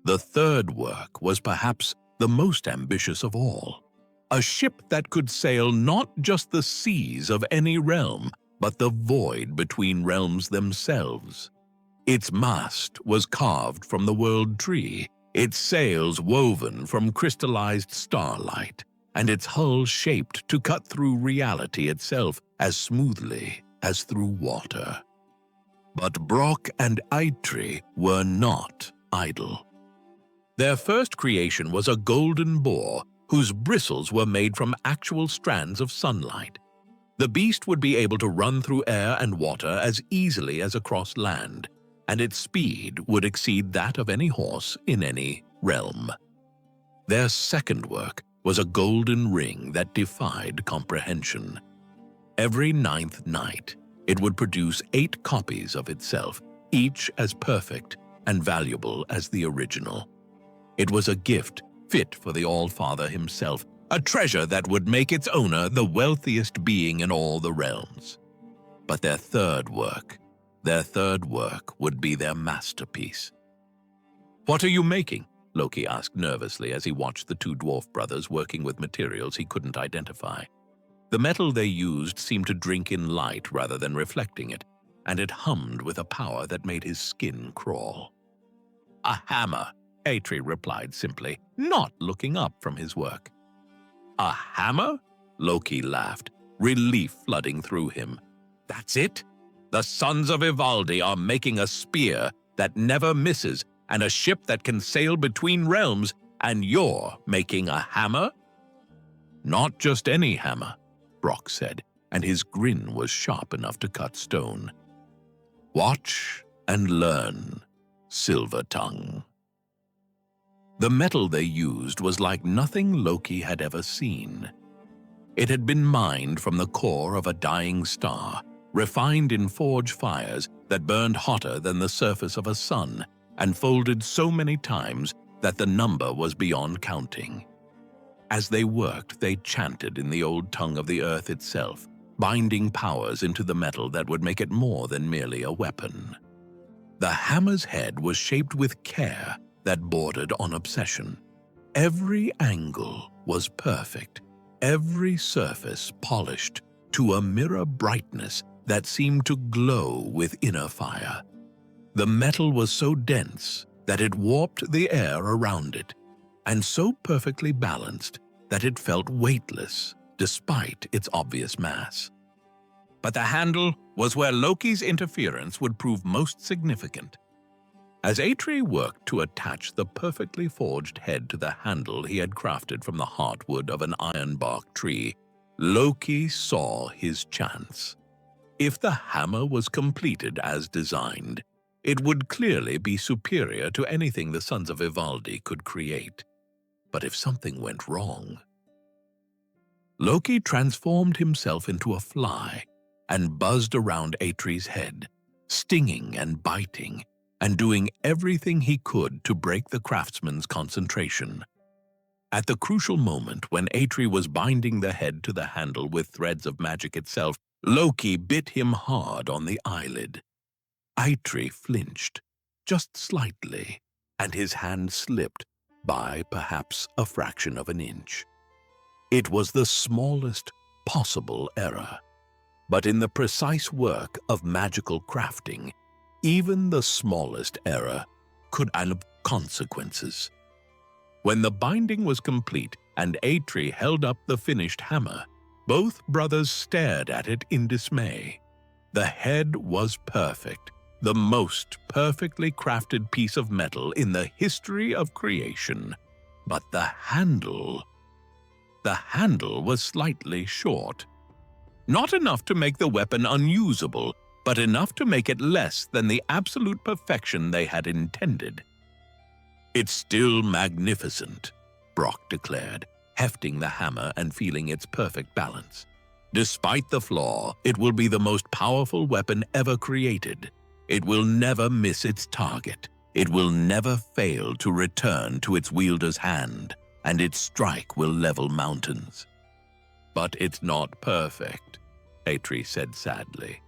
The third work was perhaps the most ambitious of all, a ship that could sail not just the seas of any realm, but the void between realms themselves. Its mast was carved from the world tree, its sails woven from crystallized starlight, and its hull shaped to cut through reality itself as smoothly as through water. But Brock and Eitri were not idle. Their first creation was a golden boar whose bristles were made from actual strands of sunlight. The beast would be able to run through air and water as easily as across land, and its speed would exceed that of any horse in any realm. Their second work was a golden ring that defied comprehension. Every 9th night, it would produce 8 copies of itself, each as perfect and valuable as the original. It was a gift fit for the All-Father himself, a treasure that would make its owner the wealthiest being in all the realms. But their third work would be their masterpiece. "What are you making?" Loki asked nervously as he watched the two dwarf brothers working with materials he couldn't identify. The metal they used seemed to drink in light rather than reflecting it, and it hummed with a power that made his skin crawl. "A hammer," Eitri replied simply, not looking up from his work. "A hammer?" Loki laughed, relief flooding through him. "That's it? The Sons of Ivaldi are making a spear that never misses and a ship that can sail between realms, and you're making a hammer?" "Not just any hammer," Brock said, and his grin was sharp enough to cut stone. "Watch and learn, Silver Tongue." The metal they used was like nothing Loki had ever seen. It had been mined from the core of a dying star, refined in forge fires that burned hotter than the surface of a sun, and folded so many times that the number was beyond counting. As they worked, they chanted in the old tongue of the earth itself, binding powers into the metal that would make it more than merely a weapon. The hammer's head was shaped with care that bordered on obsession. Every angle was perfect, every surface polished to a mirror brightness that seemed to glow with inner fire. The metal was so dense that it warped the air around it, and so perfectly balanced that it felt weightless despite its obvious mass. But the handle was where Loki's interference would prove most significant. As Eitri worked to attach the perfectly forged head to the handle he had crafted from the heartwood of an ironbark tree, Loki saw his chance. If the hammer was completed as designed, it would clearly be superior to anything the Sons of Ivaldi could create. But if something went wrong... Loki transformed himself into a fly and buzzed around Eitri's head, stinging and biting, and doing everything he could to break the craftsman's concentration. At the crucial moment when Eitri was binding the head to the handle with threads of magic itself, Loki bit him hard on the eyelid. Eitri flinched, just slightly, and his hand slipped by perhaps a fraction of an inch. It was the smallest possible error, but in the precise work of magical crafting, even the smallest error could have consequences. When the binding was complete and Atri held up the finished hammer, both brothers stared at it in dismay. The head was perfect, the most perfectly crafted piece of metal in the history of creation. But the handle was slightly short. Not enough to make the weapon unusable, but enough to make it less than the absolute perfection they had intended. "It's still magnificent," Brock declared, hefting the hammer and feeling its perfect balance. "Despite the flaw, it will be the most powerful weapon ever created. It will never miss its target. It will never fail to return to its wielder's hand, and its strike will level mountains." "But it's not perfect," Atri said sadly.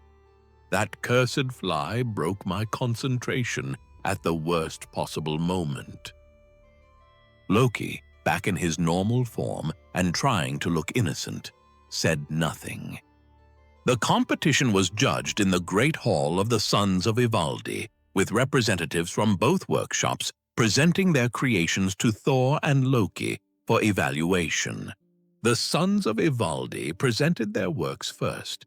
"That cursed fly broke my concentration at the worst possible moment." Loki, back in his normal form and trying to look innocent, said nothing. The competition was judged in the Great Hall of the Sons of Ivaldi, with representatives from both workshops presenting their creations to Thor and Loki for evaluation. The Sons of Ivaldi presented their works first.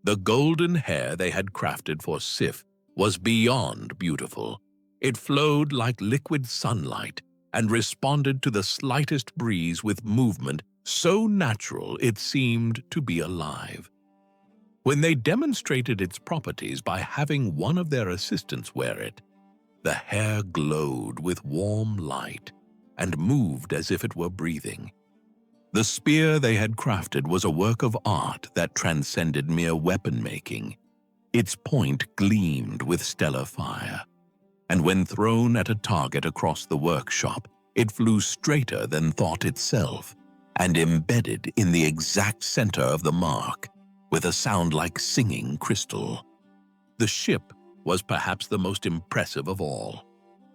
The golden hair they had crafted for Sif was beyond beautiful. It flowed like liquid sunlight and responded to the slightest breeze with movement so natural it seemed to be alive. When they demonstrated its properties by having one of their assistants wear it, the hair glowed with warm light and moved as if it were breathing. The spear they had crafted was a work of art that transcended mere weapon-making. Its point gleamed with stellar fire, and when thrown at a target across the workshop, it flew straighter than thought itself and embedded in the exact center of the mark with a sound like singing crystal. The ship was perhaps the most impressive of all.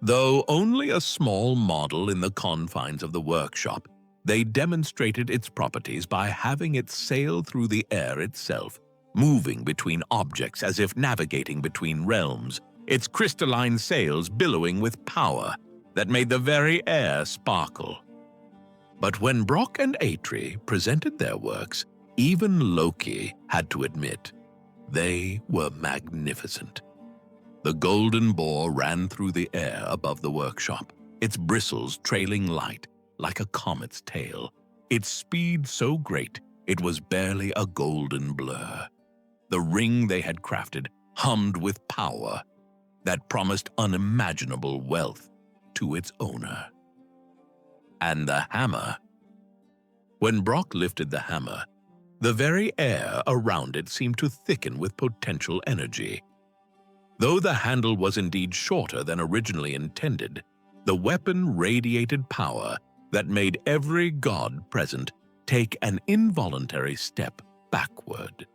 Though only a small model in the confines of the workshop, they demonstrated its properties by having it sail through the air itself, moving between objects as if navigating between realms, its crystalline sails billowing with power that made the very air sparkle. But when Brock and Atri presented their works, even Loki had to admit they were magnificent. The golden boar ran through the air above the workshop, its bristles trailing light like a comet's tail, its speed so great it was barely a golden blur. The ring they had crafted hummed with power that promised unimaginable wealth to its owner. And the hammer. When Brock lifted the hammer, the very air around it seemed to thicken with potential energy. Though the handle was indeed shorter than originally intended, the weapon radiated power that made every god present take an involuntary step backward.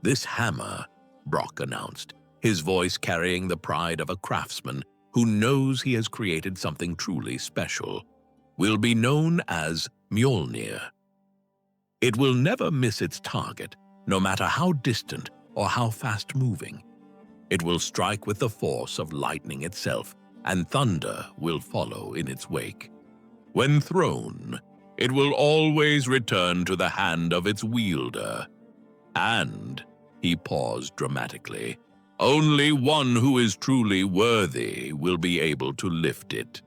"This hammer," Brock announced, his voice carrying the pride of a craftsman who knows he has created something truly special, "will be known as Mjolnir. It will never miss its target, no matter how distant or how fast-moving. It will strike with the force of lightning itself, and thunder will follow in its wake. When thrown, it will always return to the hand of its wielder. And," he paused dramatically, "only one who is truly worthy will be able to lift it."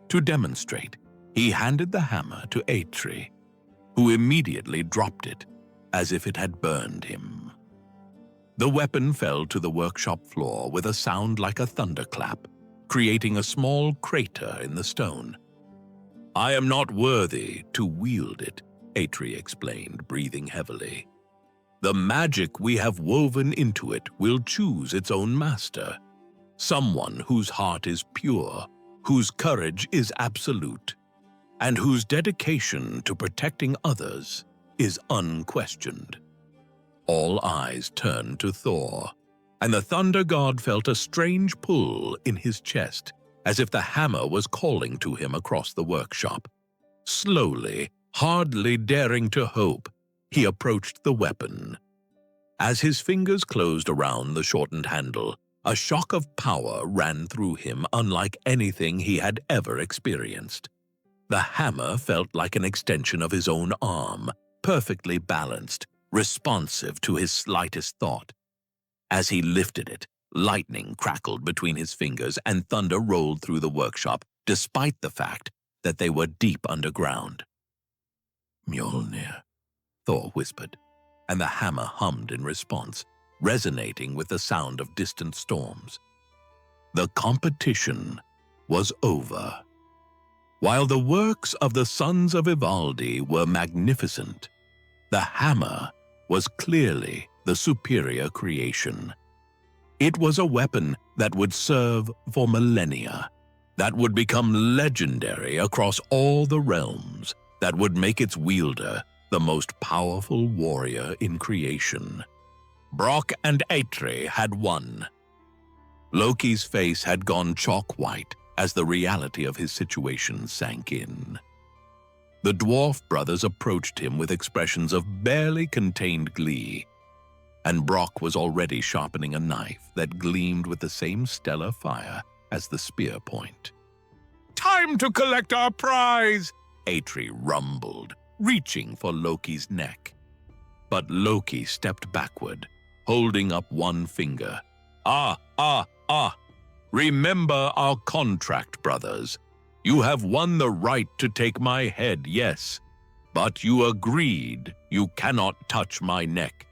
To demonstrate, he handed the hammer to Atri, who immediately dropped it as if it had burned him. The weapon fell to the workshop floor with a sound like a thunderclap, creating a small crater in the stone. "I am not worthy to wield it," Atri explained, breathing heavily. "The magic we have woven into it will choose its own master, someone whose heart is pure, whose courage is absolute, and whose dedication to protecting others is unquestioned." All eyes turned to Thor, and the thunder god felt a strange pull in his chest as if the hammer was calling to him across the workshop. Slowly, hardly daring to hope, he approached the weapon. As his fingers closed around the shortened handle, a shock of power ran through him unlike anything he had ever experienced. The hammer felt like an extension of his own arm, perfectly balanced, responsive to his slightest thought. As he lifted it, lightning crackled between his fingers and thunder rolled through the workshop, despite the fact that they were deep underground. "Mjolnir," Thor whispered, and the hammer hummed in response, resonating with the sound of distant storms. The competition was over. While the works of the Sons of Ivaldi were magnificent, the hammer was clearly the superior creation. It was a weapon that would serve for millennia, that would become legendary across all the realms, that would make its wielder the most powerful warrior in creation. Brock and Eitri had won. Loki's face had gone chalk white as the reality of his situation sank in. The dwarf brothers approached him with expressions of barely contained glee, and Brock was already sharpening a knife that gleamed with the same stellar fire as the spear point. "Time to collect our prize!" Eitri rumbled, reaching for Loki's neck. But Loki stepped backward, holding up one finger. "Ah! Remember our contract, brothers. You have won the right to take my head, yes, but you agreed you cannot touch my neck.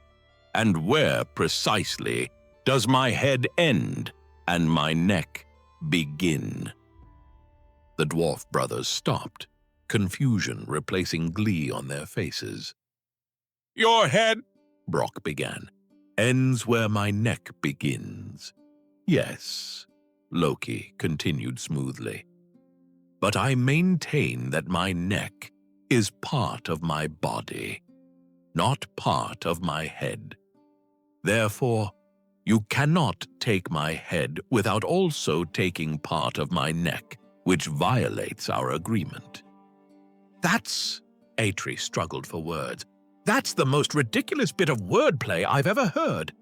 And where, precisely, does my head end and my neck begin?" The dwarf brothers stopped, confusion replacing glee on their faces. "Your head," Brock began, "ends where my neck begins. Yes," Loki continued smoothly, "but I maintain that my neck is part of my body, not part of my head. Therefore, you cannot take my head without also taking part of my neck, which violates our agreement." "That's," Eitri struggled for words, "that's the most ridiculous bit of wordplay I've ever heard."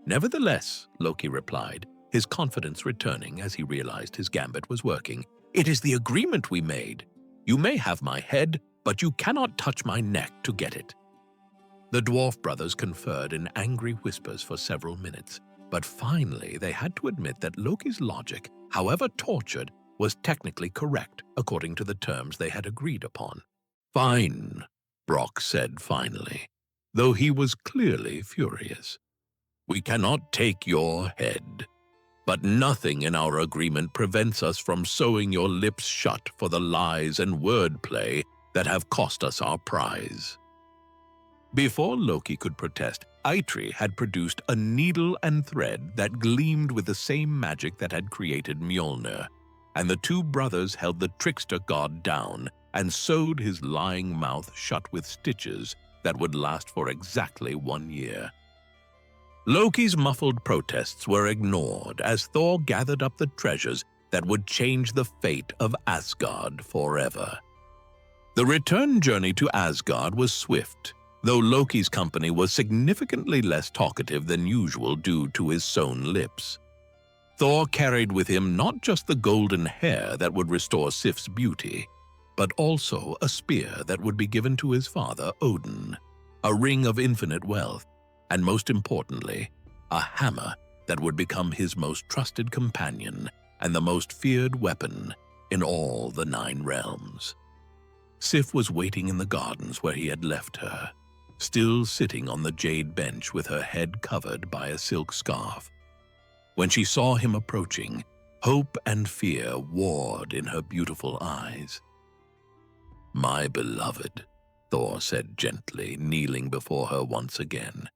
"Nevertheless," Loki replied, his confidence returning as he realized his gambit was working, "it is the agreement we made. You may have my head, but you cannot touch my neck to get it." The dwarf brothers conferred in angry whispers for several minutes, but finally they had to admit that Loki's logic, however tortured, was technically correct according to the terms they had agreed upon. "Fine," Brock said finally, though he was clearly furious. "We cannot take your head, but nothing in our agreement prevents us from sewing your lips shut for the lies and wordplay that have cost us our prize." Before Loki could protest, Eitri had produced a needle and thread that gleamed with the same magic that had created Mjolnir, and the two brothers held the trickster god down and sewed his lying mouth shut with stitches that would last for exactly 1 year. Loki's muffled protests were ignored as Thor gathered up the treasures that would change the fate of Asgard forever. The return journey to Asgard was swift, though Loki's company was significantly less talkative than usual due to his sewn lips. Thor carried with him not just the golden hair that would restore Sif's beauty, but also a spear that would be given to his father, Odin, a ring of infinite wealth, and most importantly, a hammer that would become his most trusted companion and the most feared weapon in all the 9 realms. Sif was waiting in the gardens where he had left her, still sitting on the jade bench with her head covered by a silk scarf. When she saw him approaching, hope and fear warred in her beautiful eyes. "My beloved," Thor said gently, kneeling before her once again,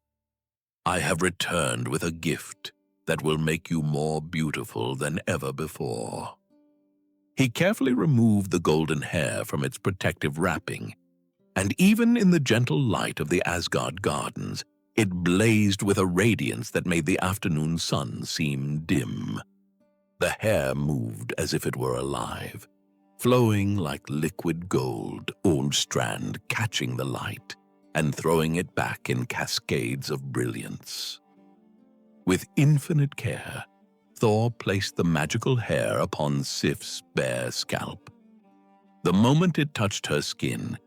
"I have returned with a gift that will make you more beautiful than ever before." He carefully removed the golden hair from its protective wrapping, and even in the gentle light of the Asgard gardens, it blazed with a radiance that made the afternoon sun seem dim. The hair moved as if it were alive, flowing like liquid gold, old strand catching the light and throwing it back in cascades of brilliance. With infinite care, Thor placed the magical hair upon Sif's bare scalp. The moment it touched her skin,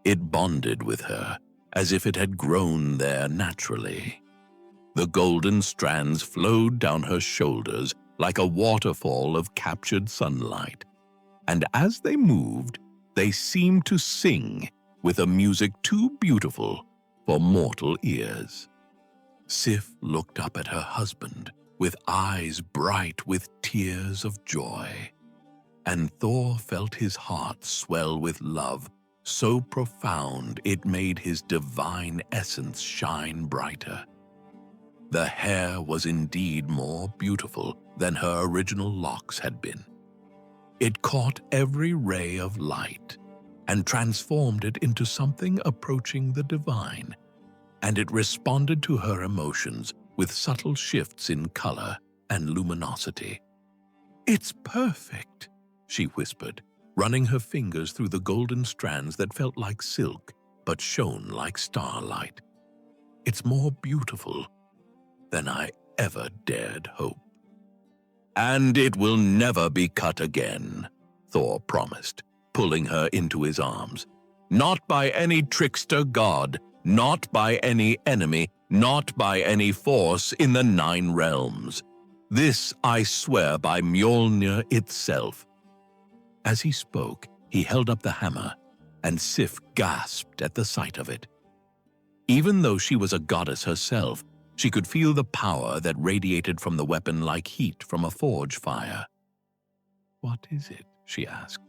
it bonded with her as if it had grown there naturally. The golden strands flowed down her shoulders like a waterfall of captured sunlight, and as they moved, they seemed to sing with a music too beautiful for mortal ears. Sif looked up at her husband with eyes bright with tears of joy, and Thor felt his heart swell with love so profound it made his divine essence shine brighter. The hair was indeed more beautiful than her original locks had been. It caught every ray of light and transformed it into something approaching the divine, and it responded to her emotions with subtle shifts in color and luminosity. "It's perfect," she whispered, running her fingers through the golden strands that felt like silk but shone like starlight. "It's more beautiful than I ever dared hope." "And it will never be cut again," Thor promised, pulling her into his arms. "Not by any trickster god, not by any enemy, not by any force in the 9 realms. This I swear by Mjolnir itself." As he spoke, he held up the hammer, and Sif gasped at the sight of it. Even though she was a goddess herself, she could feel the power that radiated from the weapon like heat from a forge fire. "What is it?" she asked.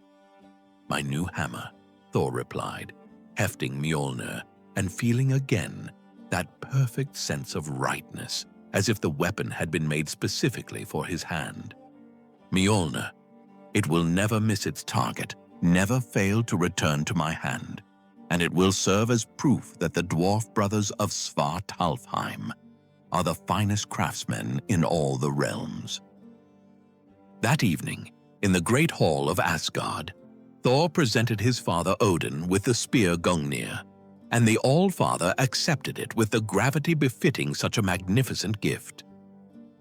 "My new hammer," Thor replied, hefting Mjolnir and feeling again that perfect sense of rightness, as if the weapon had been made specifically for his hand. "Mjolnir, it will never miss its target, never fail to return to my hand, and it will serve as proof that the dwarf brothers of Svartalfheim are the finest craftsmen in all the realms." That evening, in the great hall of Asgard, Thor presented his father Odin with the spear Gungnir, and the All-Father accepted it with the gravity befitting such a magnificent gift.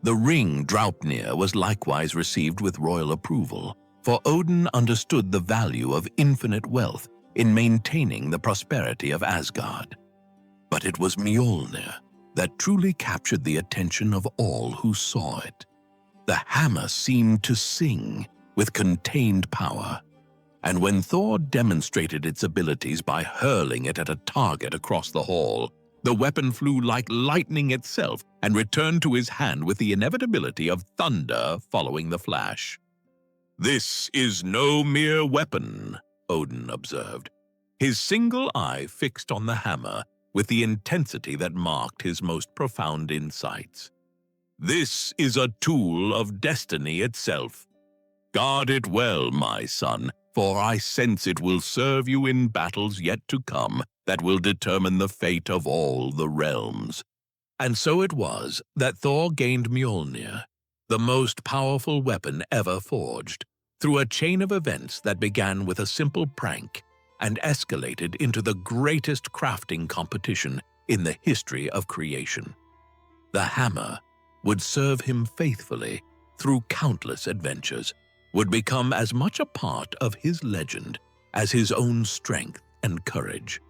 The ring Draupnir was likewise received with royal approval, for Odin understood the value of infinite wealth in maintaining the prosperity of Asgard. But it was Mjolnir that truly captured the attention of all who saw it. The hammer seemed to sing with contained power, and when Thor demonstrated its abilities by hurling it at a target across the hall, the weapon flew like lightning itself and returned to his hand with the inevitability of thunder following the flash. "This is no mere weapon," Odin observed, his single eye fixed on the hammer with the intensity that marked his most profound insights. "This is a tool of destiny itself. Guard it well, my son, for I sense it will serve you in battles yet to come that will determine the fate of all the realms." And so it was that Thor gained Mjolnir, the most powerful weapon ever forged, through a chain of events that began with a simple prank and escalated into the greatest crafting competition in the history of creation. The hammer would serve him faithfully through countless adventures, would become as much a part of his legend as his own strength and courage,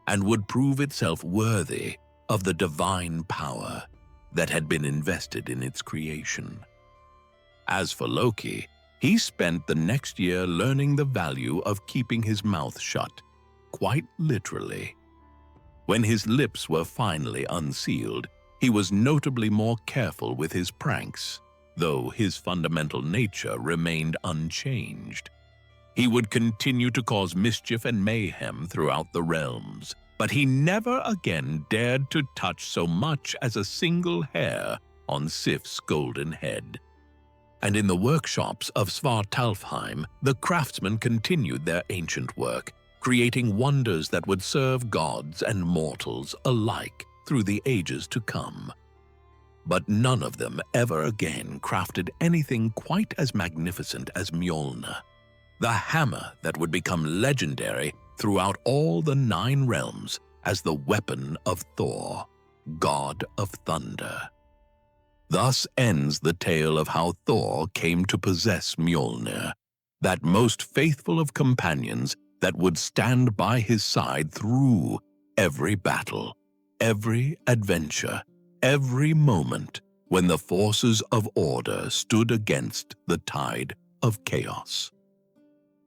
and would prove itself worthy of the divine power that had been invested in its creation. As for Loki, he spent the next year learning the value of keeping his mouth shut, quite literally. When his lips were finally unsealed, he was notably more careful with his pranks, though his fundamental nature remained unchanged. He would continue to cause mischief and mayhem throughout the realms, but he never again dared to touch so much as a single hair on Sif's golden head. And in the workshops of Svartalfheim, the craftsmen continued their ancient work, creating wonders that would serve gods and mortals alike through the ages to come. But none of them ever again crafted anything quite as magnificent as Mjolnir, the hammer that would become legendary throughout all the 9 realms as the weapon of Thor, god of thunder. Thus ends the tale of how Thor came to possess Mjolnir, that most faithful of companions that would stand by his side through every battle, every adventure, every moment when the forces of order stood against the tide of chaos.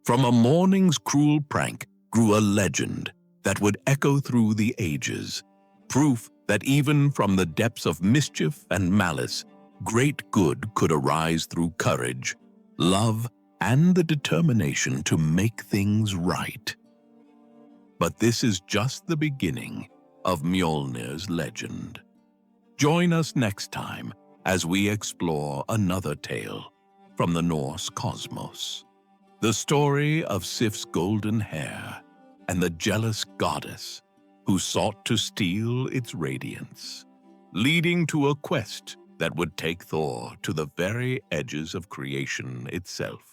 From a morning's cruel prank grew a legend that would echo through the ages, proof that even from the depths of mischief and malice, great good could arise through courage, love, and the determination to make things right. But this is just the beginning of Mjolnir's legend. Join us next time as we explore another tale from the Norse cosmos. The story of Sif's golden hair and the jealous goddess who sought to steal its radiance, leading to a quest that would take Thor to the very edges of creation itself.